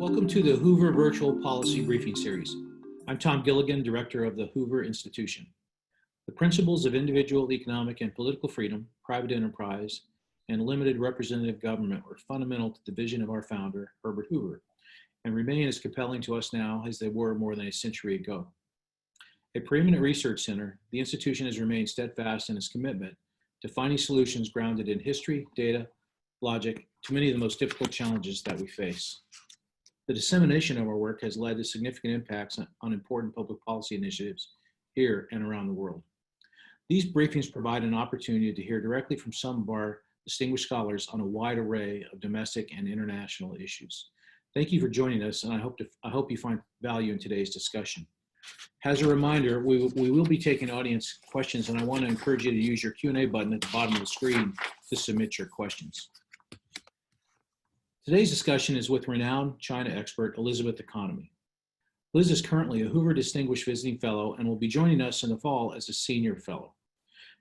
Welcome to the Hoover Virtual Policy Briefing Series. I'm Tom Gilligan, Director of the Hoover Institution. The principles of individual economic and political freedom, private enterprise, and limited representative government were fundamental to the vision of our founder, Herbert Hoover, and remain as compelling to us now as they were more than a century ago. A preeminent research center, the institution has remained steadfast in its commitment to finding solutions grounded in history, data, logic, to many of the most difficult challenges that we face. The dissemination of our work has led to significant impacts on important public policy initiatives here and around the world. These briefings provide an opportunity to hear directly from some of our distinguished scholars on a wide array of domestic and international issues. Thank you for joining us, and I hope you find value in today's discussion. As a reminder, we will be taking audience questions, and I want to encourage you to use your Q&A button at the bottom of the screen to submit your questions. Today's discussion is with renowned China expert Elizabeth Economy. Liz is currently a Hoover Distinguished Visiting Fellow and will be joining us in the fall as a Senior Fellow.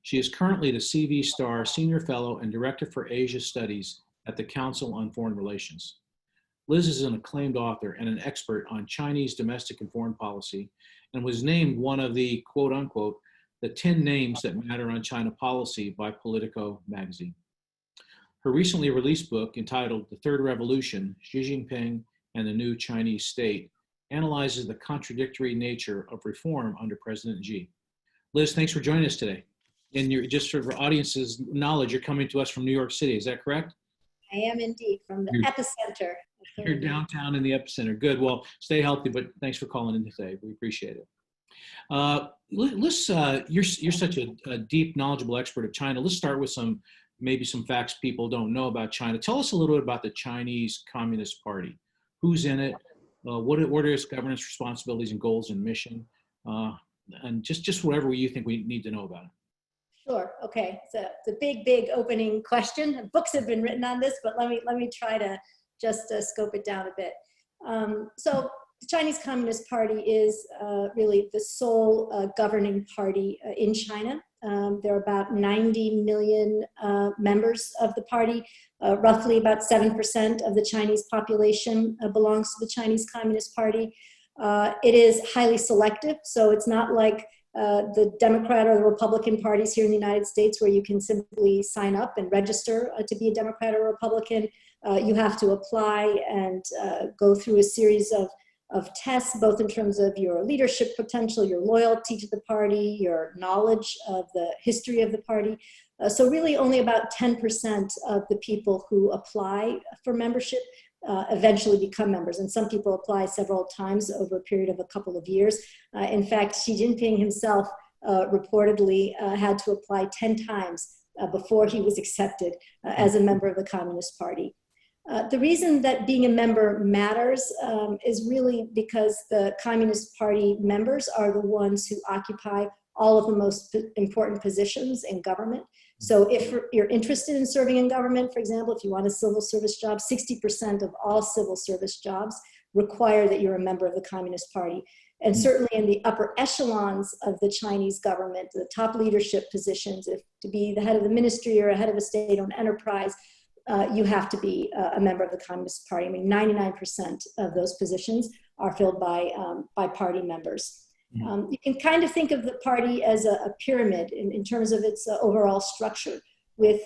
She is currently the CV Starr Senior Fellow and Director for Asia Studies at the Council on Foreign Relations. Liz is an acclaimed author and an expert on Chinese domestic and foreign policy and was named one of the quote unquote, the 10 names that matter on China policy by Politico Magazine. Her recently released book entitled The Third Revolution, Xi Jinping and the New Chinese State analyzes the contradictory nature of reform under President Xi. Liz, thanks for joining us today. And just for the audience's knowledge, you're coming to us from New York City, is that correct? I am indeed, from the epicenter. You're downtown in the epicenter. Good. Well, stay healthy, but thanks for calling in today. We appreciate it. Liz, you're such a deep, knowledgeable expert of China. Let's start with maybe some facts people don't know about China. Tell us a little bit about the Chinese Communist Party. Who's in it? What are its governance responsibilities and goals and mission? And just whatever you think we need to know about it. Sure. Okay. It's a big opening question. Books have been written on this, but let me try to just scope it down a bit. So the Chinese Communist Party is really the sole governing party in China. There are about 90 million members of the party. Roughly about 7% of the Chinese population belongs to the Chinese Communist Party. It is highly selective, so it's not like the Democrat or the Republican parties here in the United States where you can simply sign up and register to be a Democrat or Republican. You have to apply and go through a series of tests, both in terms of your leadership potential, your loyalty to the party, your knowledge of the history of the party. So really only about 10% of the people who apply for membership eventually become members. And some people apply several times over a period of a couple of years. In fact, Xi Jinping himself reportedly had to apply 10 times before he was accepted as a member of the Communist Party. The reason that being a member matters is really because the Communist Party members are the ones who occupy all of the most important positions in government. So if you're interested in serving in government, for example, if you want a civil service job, 60% of all civil service jobs require that you're a member of the Communist Party. And certainly in the upper echelons of the Chinese government, the top leadership positions, if to be the head of the ministry or a head of a state-owned enterprise, you have to be a member of the Communist Party. I mean, 99% of those positions are filled by party members. You can kind of think of the party as a pyramid in terms of its overall structure, with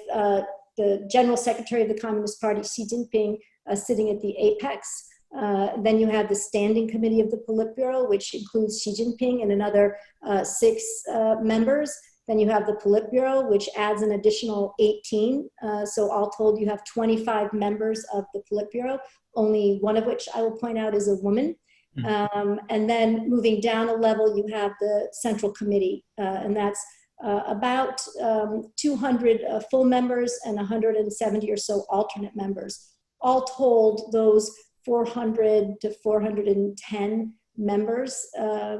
the General Secretary of the Communist Party, Xi Jinping, sitting at the apex. Then you have the Standing Committee of the Politburo, which includes Xi Jinping and another 6 members. Then you have the Politburo, which adds an additional 18. So all told, you have 25 members of the Politburo, only one of which I will point out is a woman. And then moving down a level, you have the Central Committee, and that's about 200 full members and 170 or so alternate members. All told, those 400 to 410 members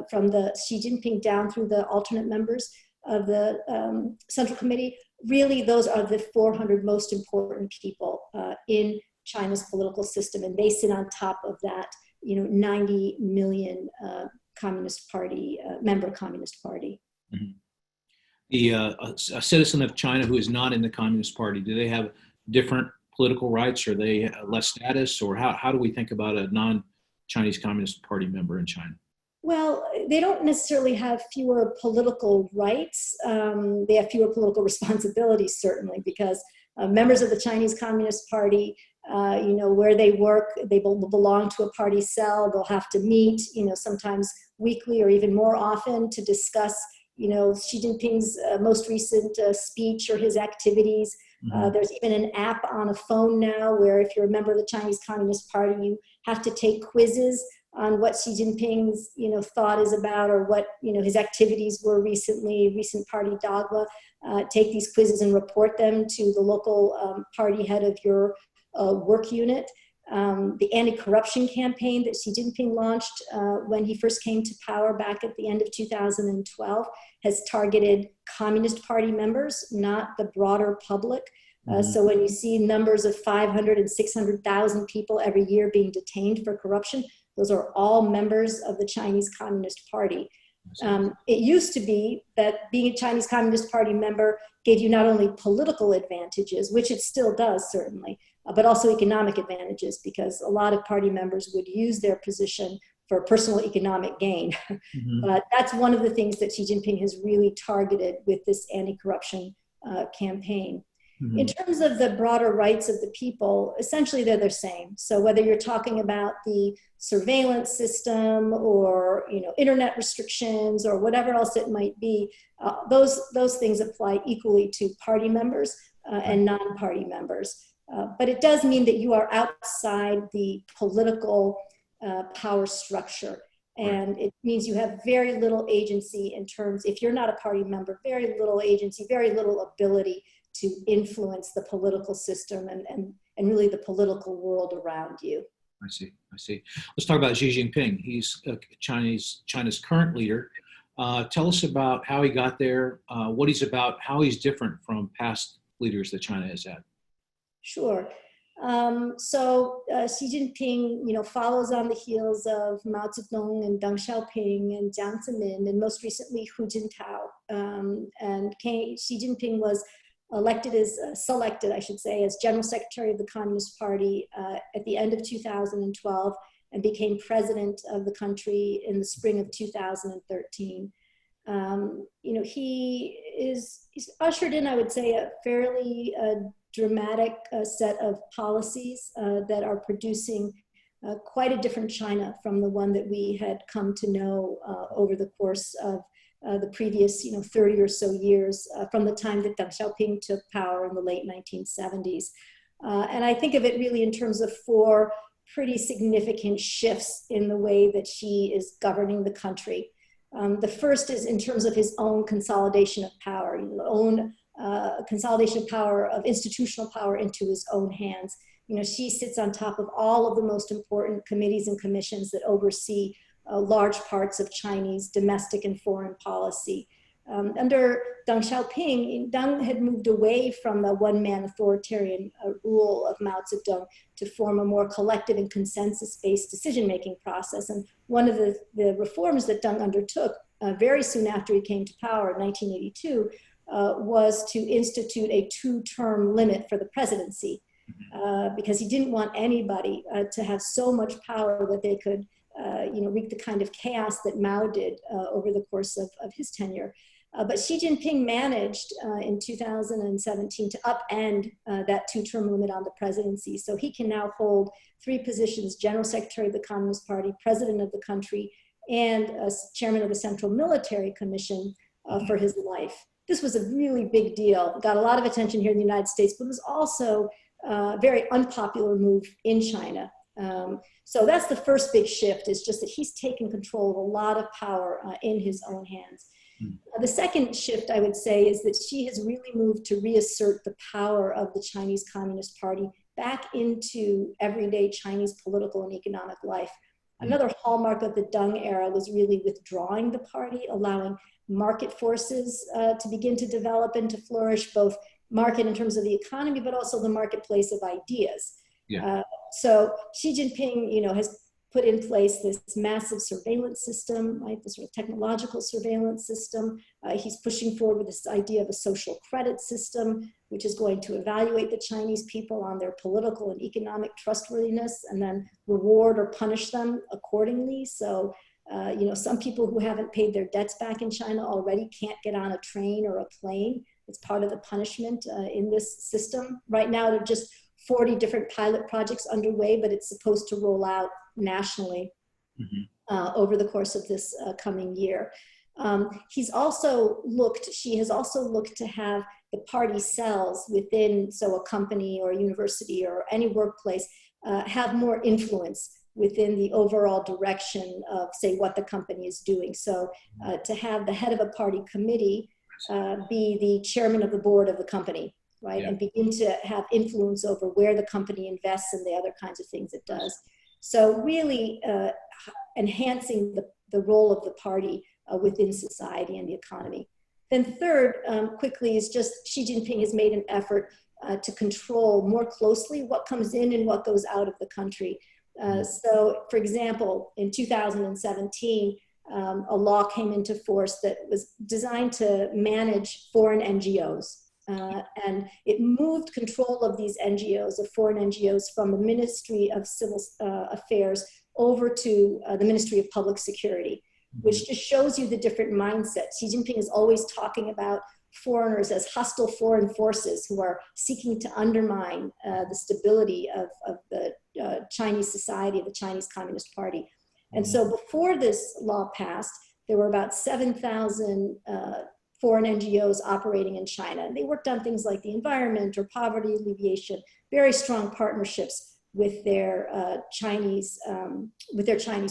from the Xi Jinping down through the alternate members of the Central Committee, really those are the 400 most important people in China's political system, and they sit on top of that 90 million Communist Party, member Communist Party. A citizen of China who is not in the Communist Party, do they have different political rights? Are they less status, or how do we think about a non-Chinese Communist Party member in China? Well, they don't necessarily have fewer political rights. They have fewer political responsibilities, certainly, because members of the Chinese Communist Party, where they work, they belong to a party cell. They'll have to meet, sometimes weekly or even more often to discuss, Xi Jinping's most recent speech or his activities. Mm-hmm. There's even an app on a phone now where if you're a member of the Chinese Communist Party, you have to take quizzes on what Xi Jinping's, thought is about, or what, his activities were recently, recent party dogma. Take these quizzes and report them to the local party head of your work unit. The anti-corruption campaign that Xi Jinping launched when he first came to power back at the end of 2012 has targeted Communist Party members, not the broader public. So when you see numbers of 500 and 600,000 people every year being detained for corruption, those are all members of the Chinese Communist Party. It used to be that being a Chinese Communist Party member gave you not only political advantages, which it still does certainly, but also economic advantages, because a lot of party members would use their position for personal economic gain. Mm-hmm. But that's one of the things that Xi Jinping has really targeted with this anti-corruption campaign. Mm-hmm. In terms of the broader rights of the people, essentially they're the same. So whether you're talking about the surveillance system or internet restrictions or whatever else it might be, those things apply equally to party members and non-party members. But it does mean that you are outside the political power structure. And it means you have very little agency in terms, if you're not a party member, very little agency, very little ability to influence the political system and really the political world around you. I see. Let's talk about Xi Jinping. He's China's current leader. Tell us about how he got there, what he's about, how he's different from past leaders that China has had. Sure. So Xi Jinping, follows on the heels of Mao Zedong and Deng Xiaoping and Jiang Zemin, and most recently Hu Jintao. Xi Jinping was selected, as General Secretary of the Communist Party at the end of 2012 and became president of the country in the spring of 2013. He's ushered in, I would say, a fairly dramatic set of policies that are producing quite a different China from the one that we had come to know over the course of the previous 30 or so years from the time that Deng Xiaoping took power in the late 1970s. And I think of it really in terms of four pretty significant shifts in the way that Xi is governing the country. The first is in terms of his own consolidation of power, consolidation of power, of institutional power into his own hands. Xi sits on top of all of the most important committees and commissions that oversee large parts of Chinese domestic and foreign policy. Under Deng Xiaoping, Deng had moved away from the one-man authoritarian rule of Mao Zedong to form a more collective and consensus-based decision-making process. And one of the reforms that Deng undertook very soon after he came to power in 1982 was to institute a two-term limit for the presidency, because he didn't want anybody to have so much power that they could wreak the kind of chaos that Mao did over the course of his tenure. But Xi Jinping managed in 2017 to upend that two-term limit on the presidency. So he can now hold three positions: General Secretary of the Communist Party, President of the country, and Chairman of the Central Military Commission for his life. This was a really big deal. It got a lot of attention here in the United States, but it was also a very unpopular move in China. So that's the first big shift, is just that he's taken control of a lot of power in his own hands. The second shift, I would say, is that Xi has really moved to reassert the power of the Chinese Communist Party back into everyday Chinese political and economic life. Another hallmark of the Deng era was really withdrawing the party, allowing market forces to begin to develop and to flourish, both market in terms of the economy, but also the marketplace of ideas. Yeah. So Xi Jinping, has put in place this massive surveillance system, right? This sort of technological surveillance system. He's pushing forward with this idea of a social credit system, which is going to evaluate the Chinese people on their political and economic trustworthiness and then reward or punish them accordingly. So, you know, some people who haven't paid their debts back in China already can't get on a train or a plane. It's part of the punishment in this system. Right now, there are just 40 different pilot projects underway, but it's supposed to roll out nationally over the course of this coming year. She has also looked to have the party cells within, so a company or a university or any workplace, have more influence within the overall direction of, say, what the company is doing. So to have the head of a party committee be the chairman of the board of the company, right? And begin to have influence over where the company invests and the other kinds of things it does. So really enhancing the role of the party within society and the economy. Then third, quickly, is just Xi Jinping has made an effort to control more closely what comes in and what goes out of the country. So, for example, in 2017, a law came into force that was designed to manage foreign NGOs. And it moved control of these NGOs, of foreign NGOs, from the Ministry of Civil Affairs over to the Ministry of Public Security, which just shows you the different mindsets. Xi Jinping is always talking about foreigners as hostile foreign forces who are seeking to undermine the stability of the Chinese society, of the Chinese Communist Party. And so before this law passed, there were about 7,000 foreign NGOs operating in China. And they worked on things like the environment or poverty alleviation, very strong partnerships with their Chinese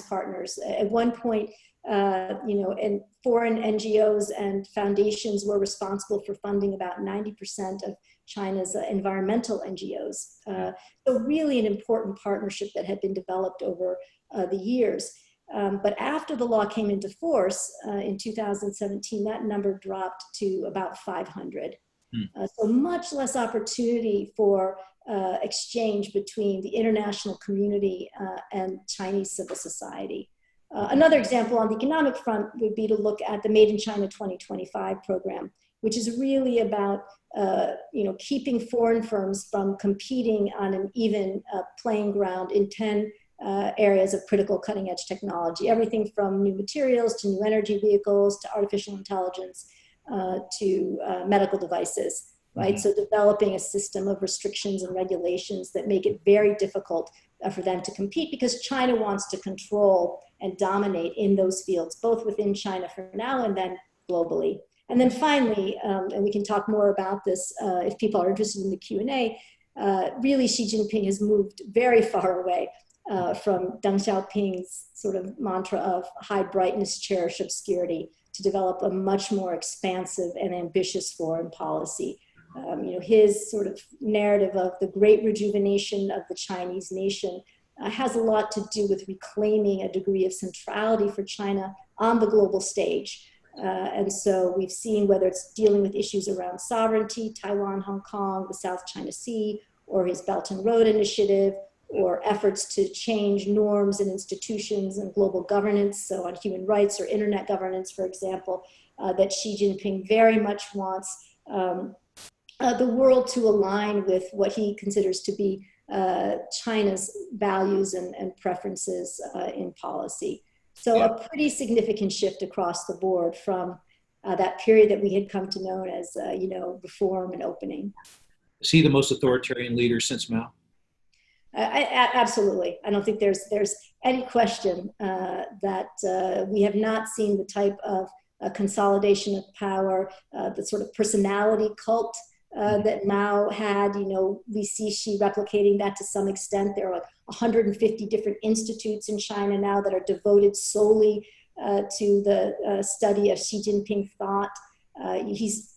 partners. At one point, you know, and foreign NGOs and foundations were responsible for funding about 90% of China's environmental NGOs. So really an important partnership that had been developed over the years. But after the law came into force in 2017, that number dropped to about 500. So much less opportunity for exchange between the international community and Chinese civil society. Another example on the economic front would be to look at the Made in China 2025 program, which is really about you know, keeping foreign firms from competing on an even playing ground in 10 areas of critical cutting edge technology, everything from new materials to new energy vehicles to artificial intelligence to medical devices, right? So developing a system of restrictions and regulations that make it very difficult for them to compete, because China wants to control and dominate in those fields, both within China for now and then globally. And then finally, and we can talk more about this if people are interested in the Q&A, really Xi Jinping has moved very far away from Deng Xiaoping's sort of mantra of hide brightness, cherish obscurity, to develop a much more expansive and ambitious foreign policy. You know, his sort of narrative of the great rejuvenation of the Chinese nation has a lot to do with reclaiming a degree of centrality for China on the global stage. And so we've seen, whether it's dealing with issues around sovereignty, Taiwan, Hong Kong, the South China Sea, or his Belt and Road Initiative, or efforts to change norms and institutions and global governance, so on human rights or internet governance, for example, that Xi Jinping very much wants the world to align with what he considers to be China's values and preferences in policy. So a pretty significant shift across the board from that period that we had come to know as, you know, reform and opening. Is he the most authoritarian leader since Mao? Absolutely. I don't think there's any question that we have not seen the type of consolidation of power, the sort of personality cult that Mao had. You know, we see Xi replicating that to some extent. There are like 150 different institutes in China now that are devoted solely to the study of Xi Jinping thought. He's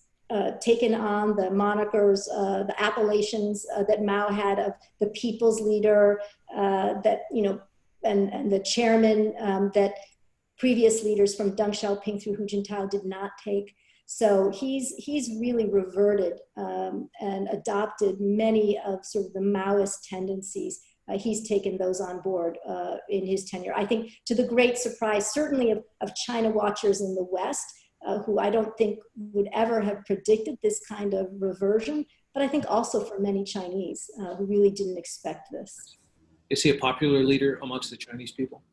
taken on the monikers, the appellations that Mao had of the people's leader, that, you know, and the chairman that previous leaders from Deng Xiaoping through Hu Jintao did not take. So he's really reverted and adopted many of sort of the Maoist tendencies he's taken those on board in his tenure. I think to the great surprise, certainly of China watchers in the West, who I don't think would ever have predicted this kind of reversion, but I think also for many Chinese who really didn't expect this. Is he a popular leader amongst the Chinese people?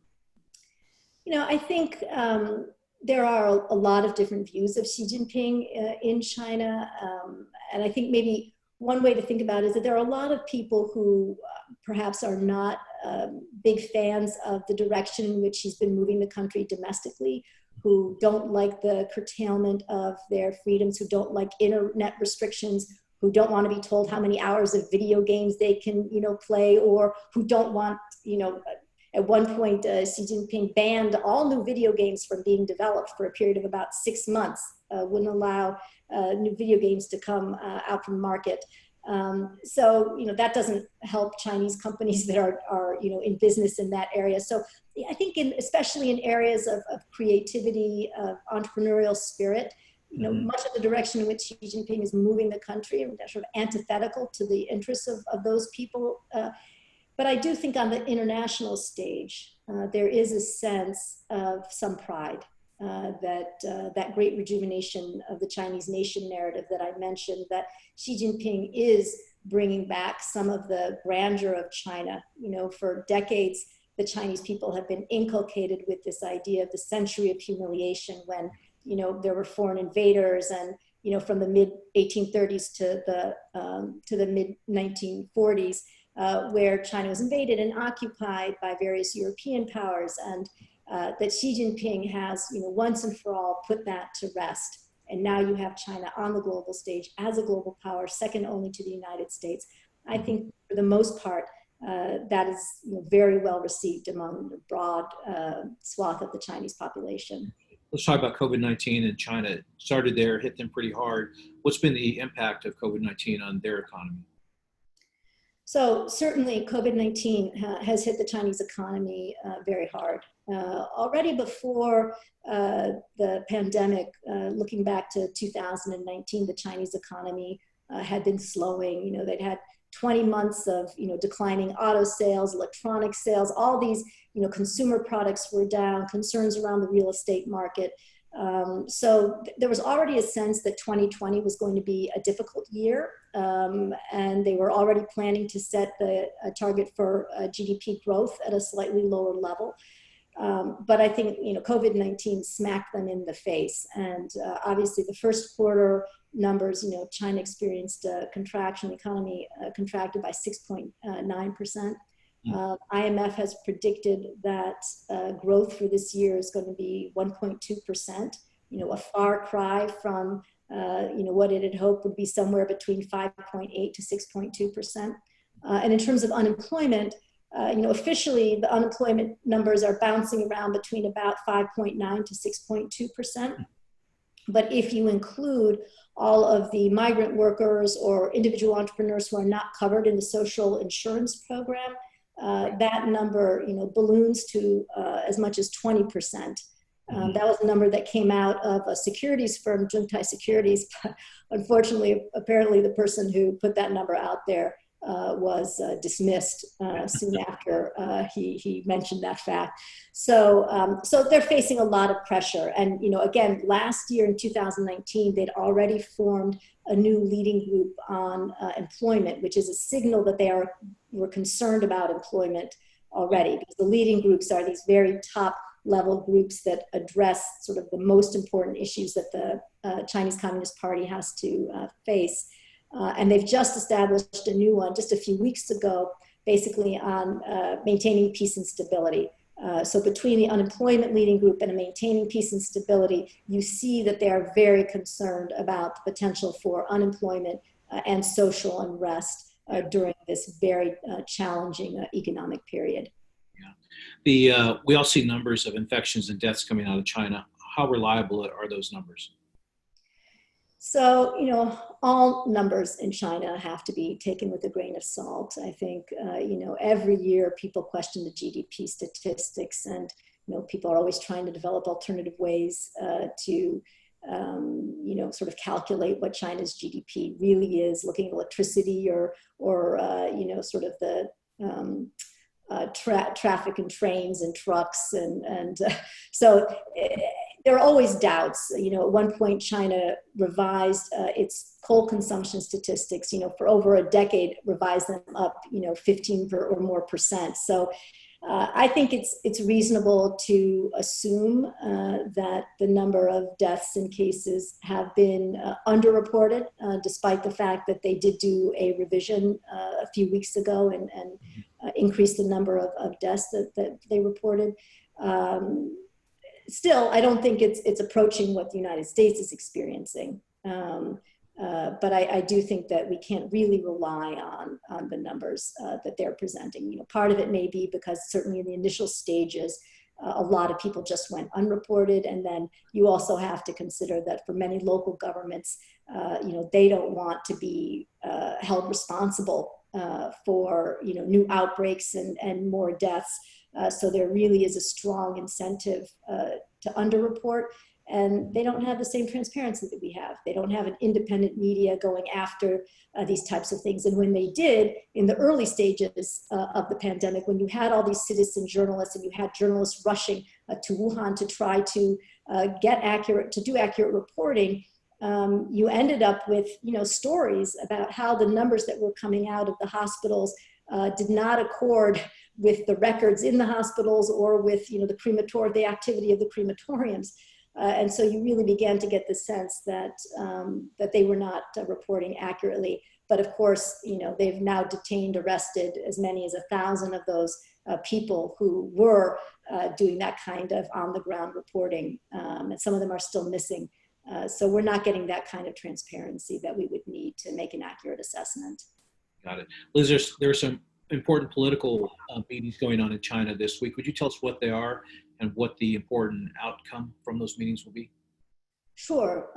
You know, I think there are a lot of different views of Xi Jinping in China. And I think maybe one way to think about it is that there are a lot of people who perhaps are not big fans of the direction in which he's been moving the country domestically, who don't like the curtailment of their freedoms, who don't like internet restrictions, who don't want to be told how many hours of video games they can, play, or who don't want, at one point, Xi Jinping banned all new video games from being developed for a period of about 6 months, wouldn't allow new video games to come out from the market. So, that doesn't help Chinese companies that are in business in that area. So I think especially in areas of creativity, of entrepreneurial spirit, much of the direction in which Xi Jinping is moving the country are sort of antithetical to the interests of those people. But I do think on the international stage, there is a sense of some pride that great rejuvenation of the Chinese nation narrative that I mentioned, that Xi Jinping is bringing back some of the grandeur of China. For decades, the Chinese people have been inculcated with this idea of the century of humiliation when, there were foreign invaders, and, from the mid 1830s to the mid 1940s, where China was invaded and occupied by various European powers, and that Xi Jinping has, once and for all put that to rest. And now you have China on the global stage as a global power, second only to the United States. I think for the most part, that is very well received among the broad swath of the Chinese population. Let's talk about COVID-19 in China. It started there, hit them pretty hard. What's been the impact of COVID-19 on their economy? So certainly COVID-19 has hit the Chinese economy very hard. Already before the pandemic, looking back to 2019, the Chinese economy had been slowing. They'd had 20 months of declining auto sales, electronic sales, all these consumer products were down, concerns around the real estate market. So there was already a sense that 2020 was going to be a difficult year, and they were already planning to set the target for GDP growth at a slightly lower level. But I think COVID-19 smacked them in the face, and obviously the first quarter numbers, China experienced a contraction. The economy contracted by 6.9%. IMF has predicted that growth for this year is going to be 1.2%, a far cry from what it had hoped would be somewhere between 5.8 to 6.2%. And in terms of unemployment, officially the unemployment numbers are bouncing around between about 5.9 to 6.2%. But if you include all of the migrant workers or individual entrepreneurs who are not covered in the social insurance program, that number, balloons to as much as 20%. That was a number that came out of a securities firm, Zhongtai Securities. But unfortunately, apparently the person who put that number out there was dismissed soon after he mentioned that fact. So they're facing a lot of pressure. And, again, last year in 2019, they'd already formed a new leading group on employment, which is a signal that they were concerned about employment already, because the leading groups are these very top level groups that address sort of the most important issues that the Chinese Communist Party has to face. And they've just established a new one just a few weeks ago, basically on maintaining peace and stability. So between the unemployment leading group and maintaining peace and stability, you see that they are very concerned about the potential for unemployment and social unrest during this very challenging economic period. Yeah, we all see numbers of infections and deaths coming out of China. How reliable are those numbers? So, all numbers in China have to be taken with a grain of salt. I think, every year people question the GDP statistics, and, people are always trying to develop alternative ways to, sort of calculate what China's GDP really is, looking at electricity or sort of the traffic and trains and trucks. So there are always doubts. You know, at one point, China revised its coal consumption statistics, you know, for over a decade, revised them up, you know, 15 or more percent. So I think it's reasonable to assume that the number of deaths and cases have been underreported, despite the fact that they did do a revision a few weeks ago and increase the number of deaths that they reported. Still, I don't think it's approaching what the United States is experiencing. But I do think that we can't really rely on the numbers that they're presenting. You know, part of it may be because certainly in the initial stages, a lot of people just went unreported. And then you also have to consider that for many local governments, you know, they don't want to be held responsible for, you know, new outbreaks and more deaths. So there really is a strong incentive to underreport. And they don't have the same transparency that we have. They don't have an independent media going after these types of things. And when they did, in the early stages of the pandemic, when you had all these citizen journalists and you had journalists rushing to Wuhan to try to do accurate reporting, you ended up with, you know, stories about how the numbers that were coming out of the hospitals did not accord with the records in the hospitals or with, you know, the activity of the crematoriums. And so you really began to get the sense that that they were not reporting accurately. But of course, you know, they've now detained, arrested as many as 1,000 of those people who were doing that kind of on-the-ground reporting. And some of them are still missing. So we're not getting that kind of transparency that we would need to make an accurate assessment. Got it. Liz, there are some important political meetings going on in China this week. Would you tell us what they are and what the important outcome from those meetings will be? Sure.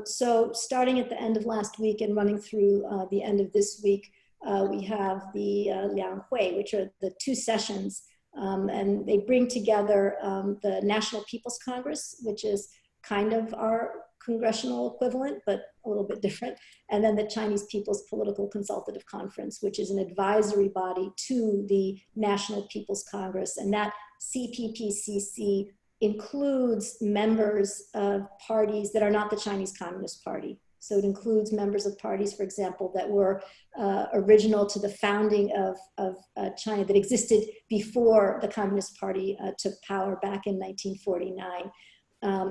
So starting at the end of last week and running through the end of this week, we have the Lianghui, which are the two sessions, and they bring together the National People's Congress, which is kind of our congressional equivalent, but a little bit different. And then the Chinese People's Political Consultative Conference, which is an advisory body to the National People's Congress. And that CPPCC includes members of parties that are not the Chinese Communist Party. So it includes members of parties, for example, that were original to the founding of China, that existed before the Communist Party took power back in 1949.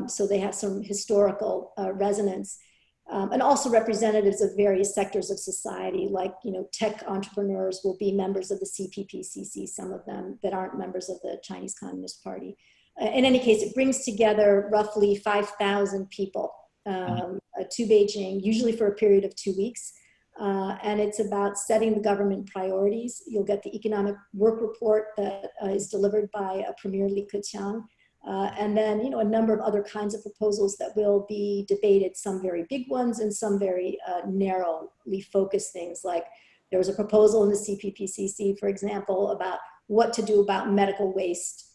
So they have some historical resonance, and also representatives of various sectors of society, like, you know, tech entrepreneurs will be members of the CPPCC, some of them that aren't members of the Chinese Communist Party. In any case, it brings together roughly 5,000 people to Beijing, usually for a period of 2 weeks. And it's about setting the government priorities. You'll get the economic work report that is delivered by Premier Li Keqiang. And then, you know, a number of other kinds of proposals that will be debated, some very big ones and some very narrowly focused things. Like there was a proposal in the CPPCC, for example, about what to do about medical waste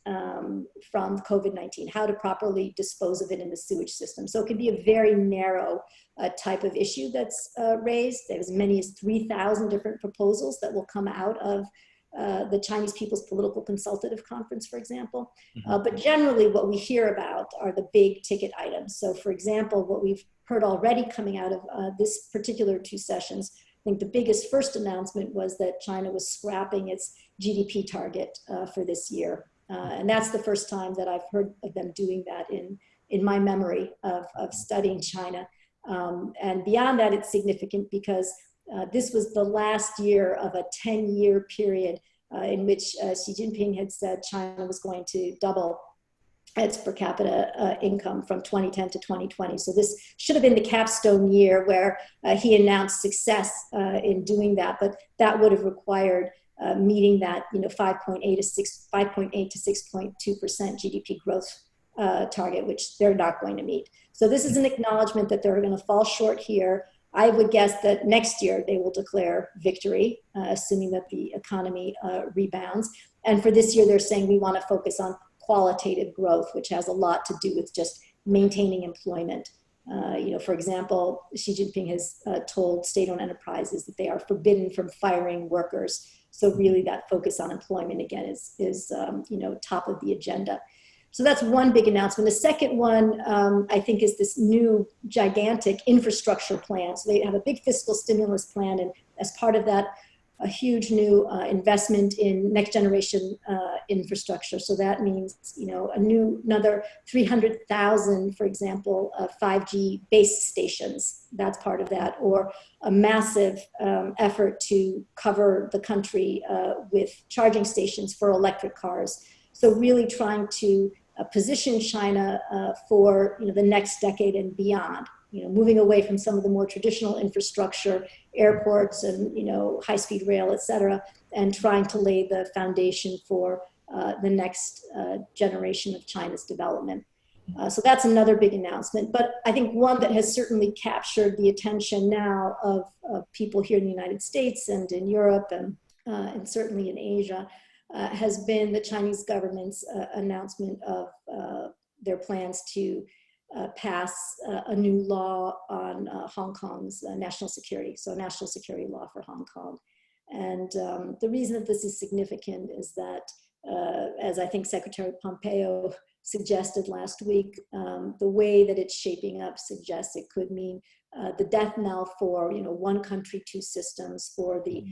from COVID-19, how to properly dispose of it in the sewage system. So it could be a very narrow type of issue that's raised. There's as many as 3,000 different proposals that will come out of the Chinese People's Political Consultative Conference, for example. But generally what we hear about are the big ticket items. So for example, what we've heard already coming out of this particular two sessions, I think the biggest first announcement was that China was scrapping its GDP target for this year. And that's the first time that I've heard of them doing that in my memory of studying China. And beyond that, it's significant because this was the last year of a 10-year period in which Xi Jinping had said China was going to double its per capita income from 2010 to 2020. So this should have been the capstone year where he announced success in doing that, but that would have required meeting that 5.8 to 6.2% GDP growth target, which they're not going to meet. So this is an acknowledgement that they're going to fall short here. I would guess that next year they will declare victory, assuming that the economy rebounds. And for this year, they're saying we want to focus on qualitative growth, which has a lot to do with just maintaining employment. For example, Xi Jinping has told state-owned enterprises that they are forbidden from firing workers. So really that focus on employment again is top of the agenda. So that's one big announcement. The second one, I think, is this new gigantic infrastructure plan. So they have a big fiscal stimulus plan, and as part of that, a huge new investment in next generation infrastructure. So that means, another 300,000, for example, 5G base stations. That's part of that, or a massive effort to cover the country with charging stations for electric cars. So really trying to position China for the next decade and beyond. Moving away from some of the more traditional infrastructure, airports and high-speed rail, et cetera, and trying to lay the foundation for the next generation of China's development. So that's another big announcement. But I think one that has certainly captured the attention now of people here in the United States and in Europe and certainly in Asia has been the Chinese government's announcement of their plans to pass a new law on Hong Kong's national security, so a national security law for Hong Kong. And the reason that this is significant is that, as I think Secretary Pompeo suggested last week, the way that it's shaping up suggests it could mean the death knell for one country, two systems, for the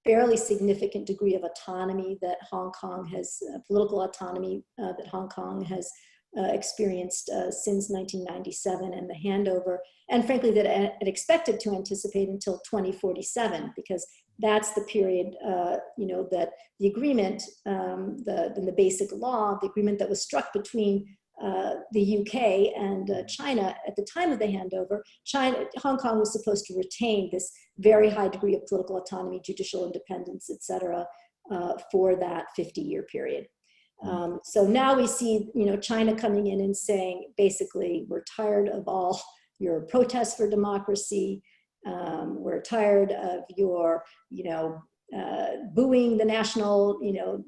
fairly significant degree of autonomy that Hong Kong has, political autonomy that Hong Kong has experienced since 1997, and the handover, and frankly that it expected to anticipate until 2047, because that's the period, that the agreement, the basic law, the agreement that was struck between the UK and China at the time of the handover. Hong Kong was supposed to retain this very high degree of political autonomy, judicial independence, et cetera, for that 50-year period. So now we see, China coming in and saying, basically, we're tired of all your protests for democracy. We're tired of your, booing the national,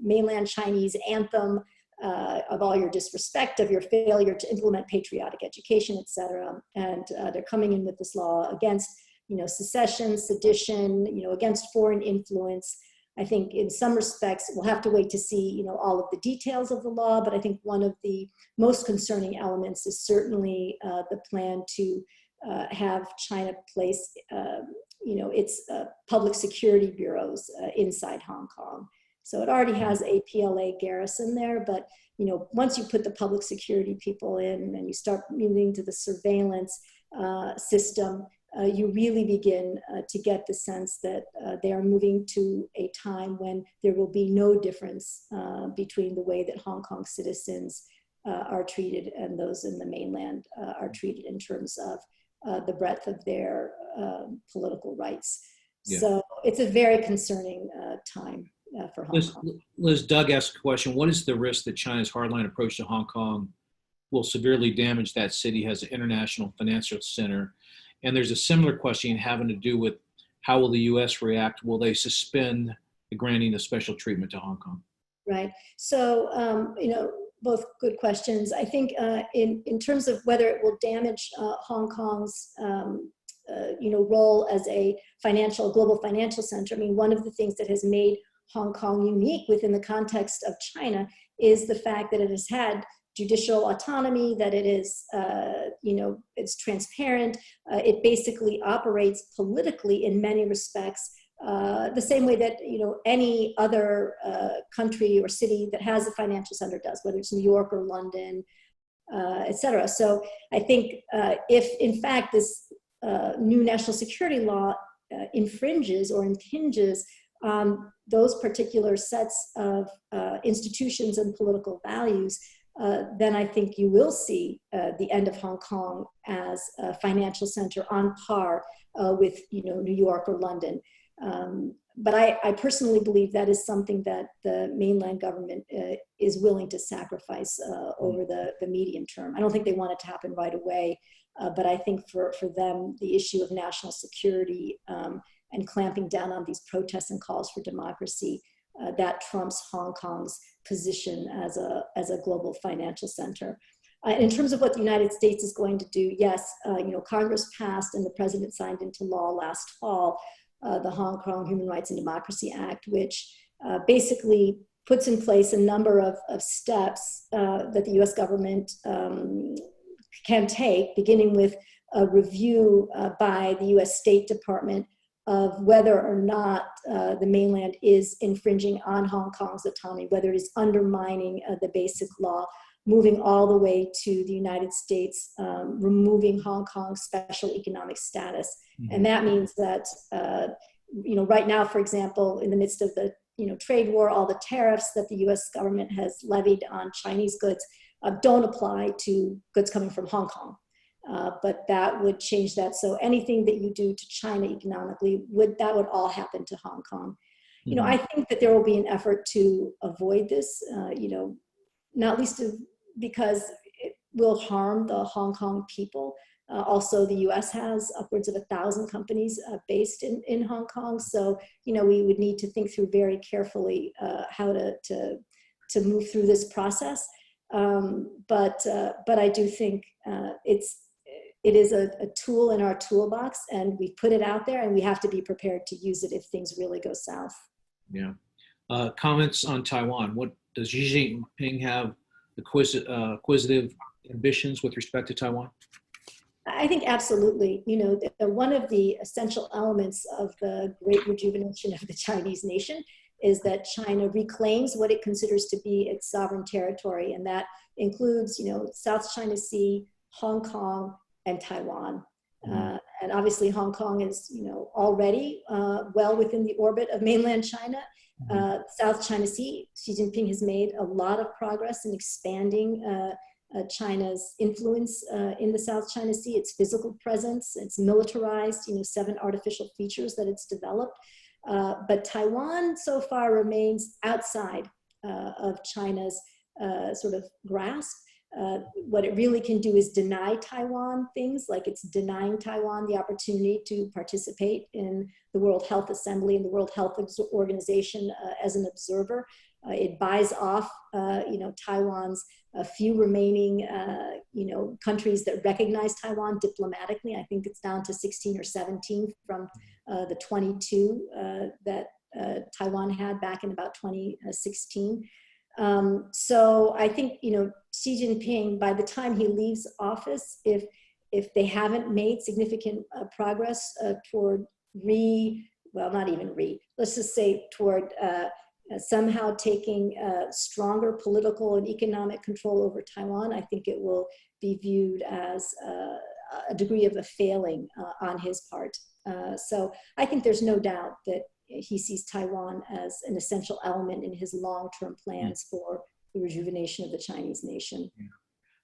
mainland Chinese anthem, of all your disrespect, of your failure to implement patriotic education, et cetera. And they're coming in with this law against, secession, sedition, against foreign influence. I think in some respects, we'll have to wait to see, all of the details of the law, but I think one of the most concerning elements is certainly the plan to have China place, its public security bureaus inside Hong Kong. So it already has a PLA garrison there, but once you put the public security people in and you start moving to the surveillance system, you really begin to get the sense that they are moving to a time when there will be no difference between the way that Hong Kong citizens are treated and those in the mainland are treated in terms of the breadth of their political rights. Yeah. So it's a very concerning time for Hong Kong. Liz, Doug asked a question. What is the risk that China's hardline approach to Hong Kong will severely damage that city as an international financial center? And there's a similar question having to do with how will the U.S. react? Will they suspend the granting of special treatment to Hong Kong? Right. So, both good questions. I think in terms of whether it will damage Hong Kong's, role as a global financial center, I mean, one of the things that has made Hong Kong unique within the context of China is the fact that it has had judicial autonomy, that it is, it's transparent. It basically operates politically in many respects the same way that, any other country or city that has a financial center does, whether it's New York or London, et cetera. So I think if, in fact, this new national security law infringes or impinges on those particular sets of institutions and political values, then I think you will see the end of Hong Kong as a financial center on par with New York or London. But I personally believe that is something that the mainland government is willing to sacrifice over the medium term. I don't think they want it to happen right away, but I think for them, the issue of national security and clamping down on these protests and calls for democracy, that trumps Hong Kong's position as a global financial center. In terms of what the United States is going to do, yes, Congress passed and the president signed into law last fall the Hong Kong Human Rights and Democracy Act, which basically puts in place a number of steps that the US government can take, beginning with a review by the US State Department of whether or not the mainland is infringing on Hong Kong's autonomy, whether it is undermining the basic law, moving all the way to the United States, removing Hong Kong's special economic status. Mm-hmm. And that means that, right now, for example, in the midst of the trade war, all the tariffs that the US government has levied on Chinese goods don't apply to goods coming from Hong Kong. But that would change that. So anything that you do to China economically, would all happen to Hong Kong. Mm-hmm. I think that there will be an effort to avoid this, not least because it will harm the Hong Kong people. Also, the US has upwards of 1,000 companies based in Hong Kong. So, we would need to think through very carefully how to move through this process. But I do think it is a tool in our toolbox, and we put it out there, and we have to be prepared to use it if things really go south. Yeah. Comments on Taiwan. What does Xi Jinping have acquisitive ambitions with respect to Taiwan? I think absolutely. One of the essential elements of the great rejuvenation of the Chinese nation is that China reclaims what it considers to be its sovereign territory, and that includes, South China Sea, Hong Kong, and Taiwan. And obviously, Hong Kong is, already well within the orbit of mainland China. South China Sea, Xi Jinping has made a lot of progress in expanding China's influence in the South China Sea, its physical presence, its militarized, 7 artificial features that it's developed. But Taiwan so far remains outside of China's sort of grasp. What it really can do is deny Taiwan things, like it's denying Taiwan the opportunity to participate in the World Health Assembly and the World Health Organization as an observer. It buys off, Taiwan's a few remaining, countries that recognize Taiwan diplomatically. I think it's down to 16 or 17 from the 22 that Taiwan had back in about 2016. So I think, Xi Jinping, by the time he leaves office, if they haven't made significant progress toward let's just say toward somehow taking stronger political and economic control over Taiwan, I think it will be viewed as a degree of a failing on his part. So I think there's no doubt that he sees Taiwan as an essential element in his long-term plans for the rejuvenation of the Chinese nation.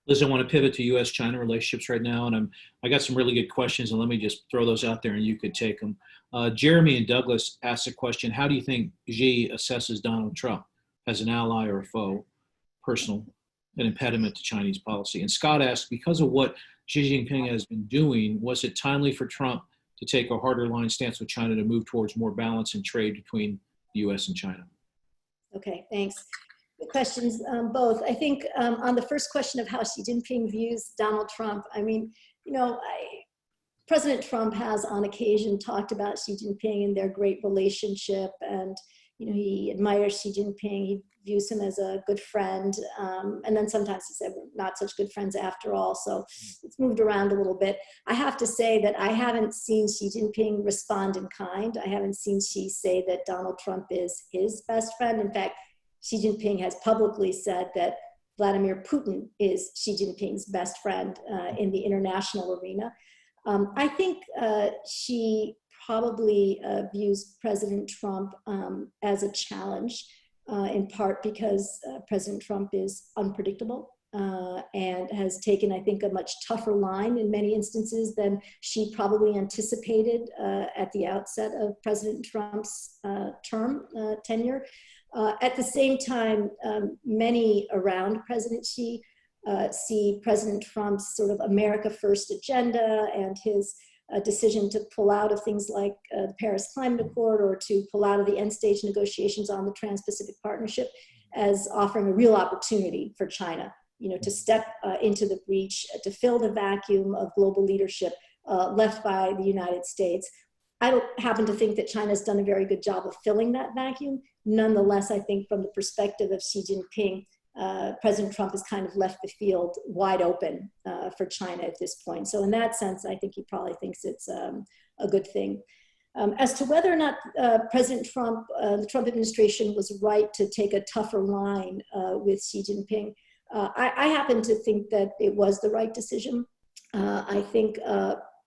Liz, I want to pivot to US-China relationships right now, and I got some really good questions, and let me just throw those out there and you could take them. Jeremy and Douglas asked a question: how do you think Xi assesses Donald Trump as an ally or a foe, personal, an impediment to Chinese policy? And Scott asked, because of what Xi Jinping has been doing, was it timely for Trump to take a harder line stance with China to move towards more balance in trade between the US and China? Okay, thanks. Good questions, both. I think on the first question of how Xi Jinping views Donald Trump, President Trump has on occasion talked about Xi Jinping and their great relationship, and he admires Xi Jinping, he views him as a good friend, and then sometimes he said we're not such good friends after all, so it's moved around a little bit. I have to say that I haven't seen Xi Jinping respond in kind. I haven't seen Xi say that Donald Trump is his best friend. In fact, Xi Jinping has publicly said that Vladimir Putin is Xi Jinping's best friend in the international arena. I think Xi probably views President Trump as a challenge, in part because President Trump is unpredictable and has taken, I think, a much tougher line in many instances than Xi probably anticipated at the outset of President Trump's tenure. At the same time, many around President Xi see President Trump's sort of America First agenda and his decision to pull out of things like the Paris Climate Accord or to pull out of the end-stage negotiations on the Trans-Pacific Partnership as offering a real opportunity for China, to step into the breach, to fill the vacuum of global leadership left by the United States. I don't happen to think that China's done a very good job of filling that vacuum, nonetheless, I think from the perspective of Xi Jinping, President Trump has kind of left the field wide open for China at this point. So in that sense, I think he probably thinks it's a good thing. As to whether or not President Trump, the Trump administration was right to take a tougher line with Xi Jinping, I happen to think that it was the right decision. I think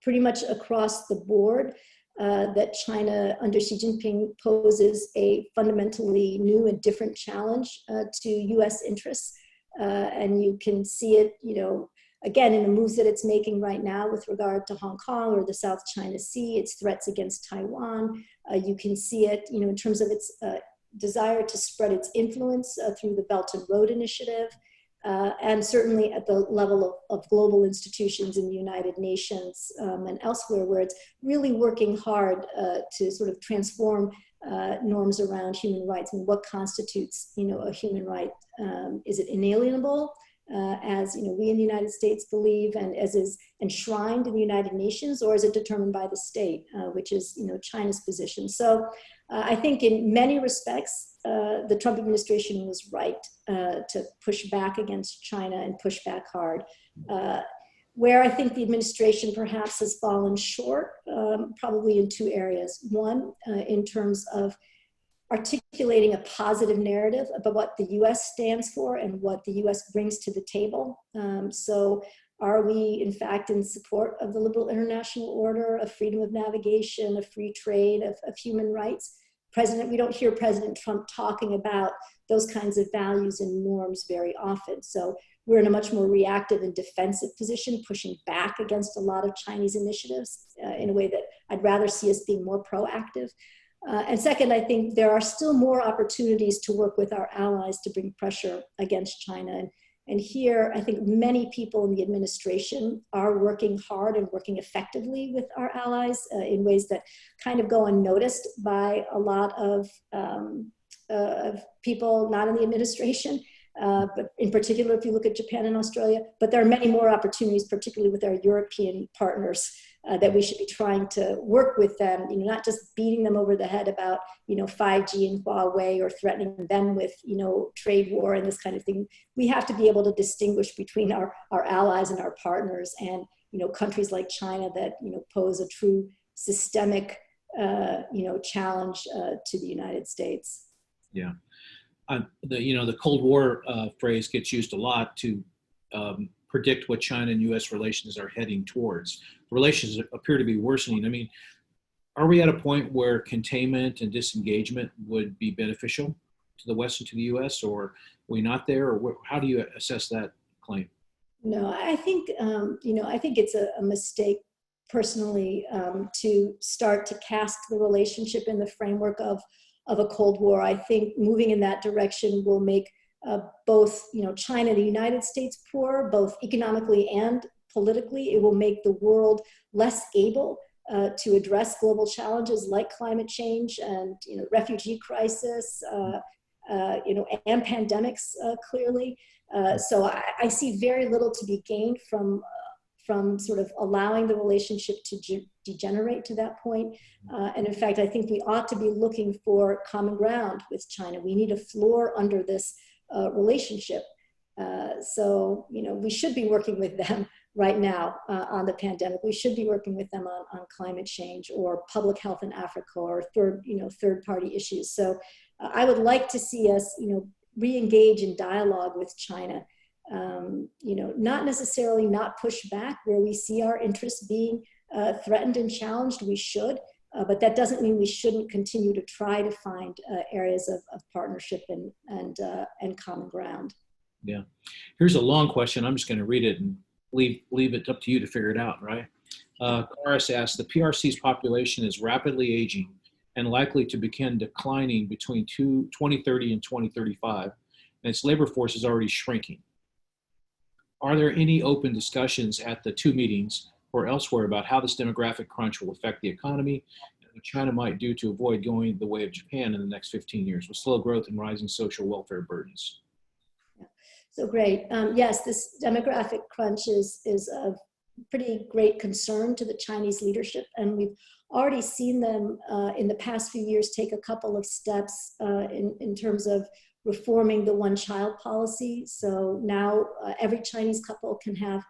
pretty much across the board that China under Xi Jinping poses a fundamentally new and different challenge to US interests. And you can see it, again, in the moves that it's making right now with regard to Hong Kong or the South China Sea, its threats against Taiwan. You can see it, in terms of its desire to spread its influence through the Belt and Road Initiative, and certainly at the level of global institutions in the United Nations and elsewhere, where it's really working hard to sort of transform norms around human rights and what constitutes, a human right. Is it inalienable? As we in the United States believe, and as is enshrined in the United Nations, or is it determined by the state, which is China's position? So I think in many respects, the Trump administration was right to push back against China and push back hard. Where I think the administration perhaps has fallen short, probably in two areas. One, in terms of articulating a positive narrative about what the US stands for and what the US brings to the table. So are we in fact in support of the liberal international order, of freedom of navigation, of free trade, of human rights? We don't hear President Trump talking about those kinds of values and norms very often. So we're in a much more reactive and defensive position, pushing back against a lot of Chinese initiatives in a way that I'd rather see us being more proactive. And second, I think there are still more opportunities to work with our allies to bring pressure against China. And here, I think many people in the administration are working hard and working effectively with our allies in ways that kind of go unnoticed by a lot of people not in the administration. But in particular, if you look at Japan and Australia, but there are many more opportunities, particularly with our European partners, that we should be trying to work with them, not just beating them over the head about, 5G and Huawei, or threatening them with, trade war and this kind of thing. We have to be able to distinguish between our allies and our partners, and, countries like China that, pose a true systemic, challenge to the United States. Yeah. The Cold War phrase gets used a lot to predict what China and U.S. relations are heading towards. Relations appear to be worsening. I mean, are we at a point where containment and disengagement would be beneficial to the West and to the U.S., or are we not there? Or how do you assess that claim? No, I think, I think it's a mistake personally to start to cast the relationship in the framework of a Cold War. I think moving in that direction will make both, China and the United States poorer, both economically and politically. It will make the world less able to address global challenges like climate change and, refugee crisis, and pandemics clearly. So I see very little to be gained from sort of allowing the relationship to degenerate to that point. And in fact, I think we ought to be looking for common ground with China. We need a floor under this relationship. So, we should be working with them right now on the pandemic. We should be working with them on climate change or public health in Africa, or third-party issues. So I would like to see us, re-engage in dialogue with China. Not necessarily not push back where we see our interests being threatened and challenged. We should, but that doesn't mean we shouldn't continue to try to find areas of partnership and common ground. Yeah. Here's a long question. I'm just going to read it and leave it up to you to figure it out, right? Karis asks, the PRC's population is rapidly aging and likely to begin declining between 2030 and 2035, and its labor force is already shrinking. Are there any open discussions at the two meetings or elsewhere about how this demographic crunch will affect the economy and what China might do to avoid going the way of Japan in the next 15 years with slow growth and rising social welfare burdens? So great. Yes, this demographic crunch is of pretty great concern to the Chinese leadership. And we've already seen them in the past few years take a couple of steps in terms of reforming the one-child policy. So now every Chinese couple can have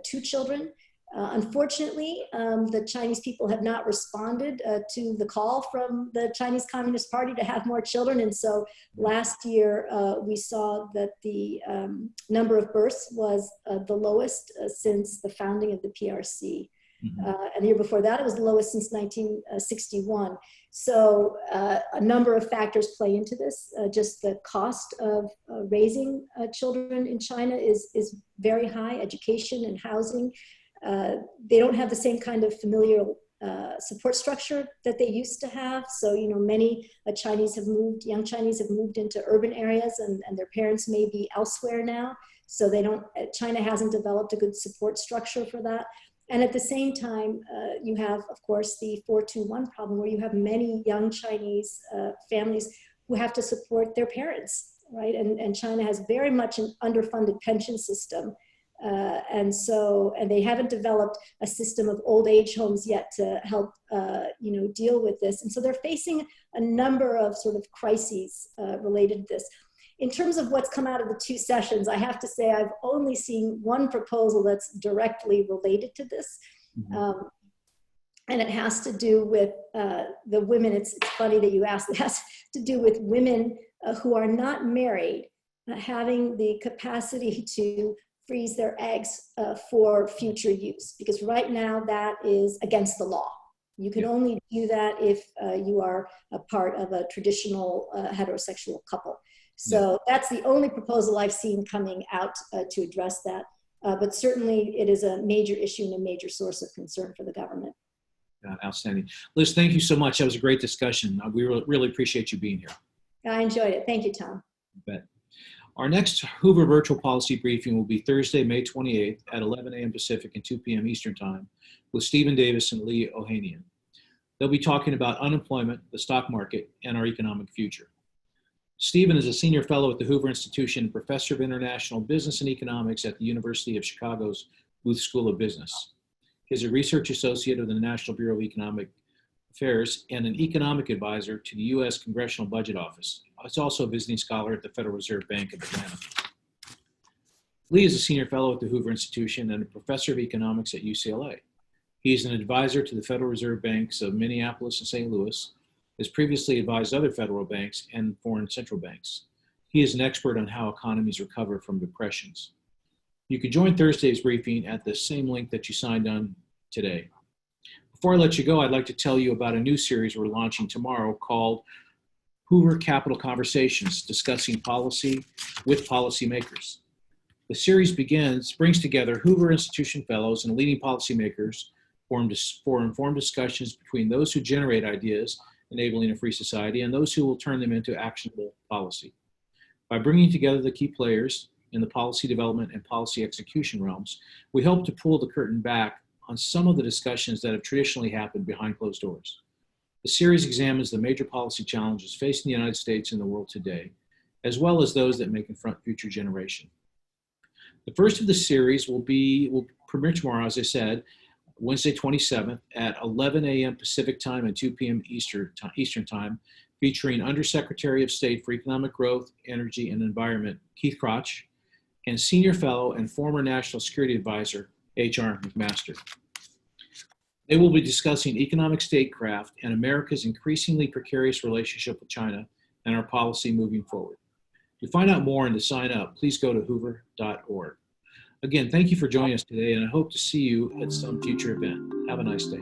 2 children. Unfortunately, the Chinese people have not responded to the call from the Chinese Communist Party to have more children. And so last year, we saw that the number of births was the lowest since the founding of the PRC. And the year before that, it was the lowest since 1961. So a number of factors play into this. Just the cost of raising children in China is very high. Education and housing. They don't have the same kind of familial support structure that they used to have. So, you know, many young Chinese have moved into urban areas, and their parents may be elsewhere now. So China hasn't developed a good support structure for that. And at the same time, you have, of course, the 4-2-1 problem, where you have many young Chinese families who have to support their parents, right? And China has very much an underfunded pension system. And they haven't developed a system of old age homes yet to help, deal with this. And so they're facing a number of sort of crises related to this. In terms of what's come out of the 2 sessions, I have to say I've only seen one proposal that's directly related to this. And it has to do with the women. It's funny that you asked. It has to do with women who are not married having the capacity to freeze their eggs for future use, because right now that is against the law. You can only do that if you are a part of a traditional heterosexual couple. So that's the only proposal I've seen coming out to address that. But certainly it is a major issue and a major source of concern for the government. Outstanding. Liz, thank you so much. That was a great discussion. We really appreciate you being here. I enjoyed it. Thank you, Tom. You bet. Our next Hoover virtual policy briefing will be Thursday, May 28th at 11 a.m. Pacific and 2 p.m. Eastern Time with Stephen Davis and Lee Ohanian. They'll be talking about unemployment, the stock market, and our economic future. Stephen is a senior fellow at the Hoover Institution and professor of international business and economics at the University of Chicago's Booth School of Business. He is a research associate of the National Bureau of Economic Affairs and an economic advisor to the U.S. Congressional Budget Office. He's also a visiting scholar at the Federal Reserve Bank of Atlanta. Lee is a senior fellow at the Hoover Institution and a professor of economics at UCLA. He is an advisor to the Federal Reserve Banks of Minneapolis and St. Louis, has previously advised other federal banks and foreign central banks. He is an expert on how economies recover from depressions. You can join Thursday's briefing at the same link that you signed on today. Before I let you go, I'd like to tell you about a new series we're launching tomorrow called Hoover Capital Conversations, discussing policy with policymakers. The series brings together Hoover Institution fellows and leading policymakers for informed discussions between those who generate ideas, enabling a free society, and those who will turn them into actionable policy. By bringing together the key players in the policy development and policy execution realms, we hope to pull the curtain back on some of the discussions that have traditionally happened behind closed doors. The series examines the major policy challenges facing the United States and the world today, as well as those that may confront future generations. The first of the series will premiere tomorrow, as I said, Wednesday 27th at 11 a.m. Pacific Time and 2 p.m. Eastern Time, featuring Undersecretary of State for Economic Growth, Energy, and Environment, Keith Krach, and Senior Fellow and former National Security Advisor, H.R. McMaster. They will be discussing economic statecraft and America's increasingly precarious relationship with China and our policy moving forward. To find out more and to sign up, please go to hoover.org. Again, thank you for joining us today, and I hope to see you at some future event. Have a nice day.